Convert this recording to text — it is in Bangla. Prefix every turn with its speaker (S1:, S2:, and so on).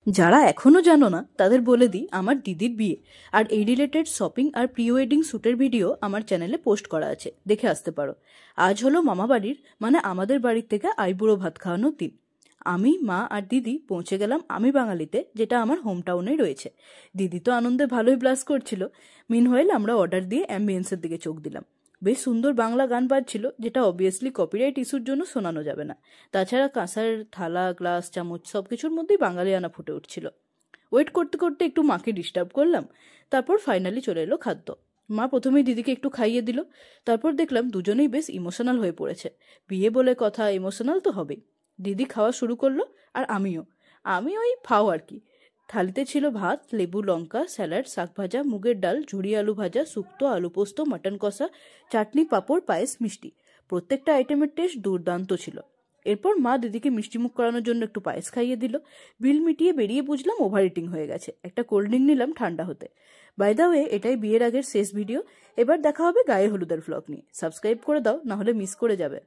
S1: যারা এখনো জানো না তাদের বলে দিই, আমার দিদির বিয়ে আর এই রিলেটেড শপিং আর প্রি ওয়েডিং শ্যুটের ভিডিও আমার চ্যানেলে পোস্ট করা আছে, দেখে আসতে পারো। আজ হলো মামা বাড়ির মানে আমাদের বাড়ির থেকে আইবুড়ো ভাত খাওয়ানোর দিন। আমি, মা আর দিদি পৌঁছে গেলাম আমি বাঙালিতে, যেটা আমার হোম টাউনেই রয়েছে। দিদি তো আনন্দে ভালোই ব্লাস করছিল। মিনহোয়াইল আমরা অর্ডার দিয়ে অ্যাম্বিয়েন্সের দিকে চোখ দিলাম। বেশ সুন্দর বাংলা গান বাজছিল, যেটা অবভিয়াসলি কপিরাইট ইস্যুর জন্য শোনানো যাবে না। তাছাড়া কাঁসার থালা, গ্লাস, চামচ সবকিছুর মধ্যেই বাঙালিয়ানা ফুটে উঠছিল। ওয়েট করতে করতে একটু মাকে ডিস্টার্ব করলাম। তারপর ফাইনালি চলে এলো খাদ্য। মা প্রথমেই দিদিকে একটু খাইয়ে দিল। তারপর দেখলাম দুজনেই বেশ ইমোশনাল হয়ে পড়েছে। বিয়ে বলে কথা, ইমোশনাল তো হবেই। দিদি খাওয়া শুরু করলো আর আমি ওই ফাও আর কি। থালিতে ছিল ভাত, লেবু, লঙ্কা, স্যালাড, শাক ভাজা, মুগের ডাল, ঝুড়ি আলু ভাজা, শুক্তো, আলু পোস্ত, মাটন কষা, চাটনি, পাঁপড়, পায়েস, মিষ্টি। প্রত্যেকটা আইটেমের টেস্ট দুর্দান্ত ছিল। এরপর মা দিদিকে মিষ্টিমুখ করানোর জন্য একটু পায়েস খাইয়ে দিল। বিল মিটিয়ে বেরিয়ে বুঝলাম ওভার ইটিং হয়ে গেছে। একটা কোল্ড ড্রিঙ্ক নিলাম ঠান্ডা হতে। বাই দা ওয়ে, এটাই বিয়ের আগের শেষ ভিডিও। এবার দেখা হবে গায়ে হলুদের ভ্লগ নিয়ে। সাবস্ক্রাইব করে দাও, না হলে মিস করে যাবে।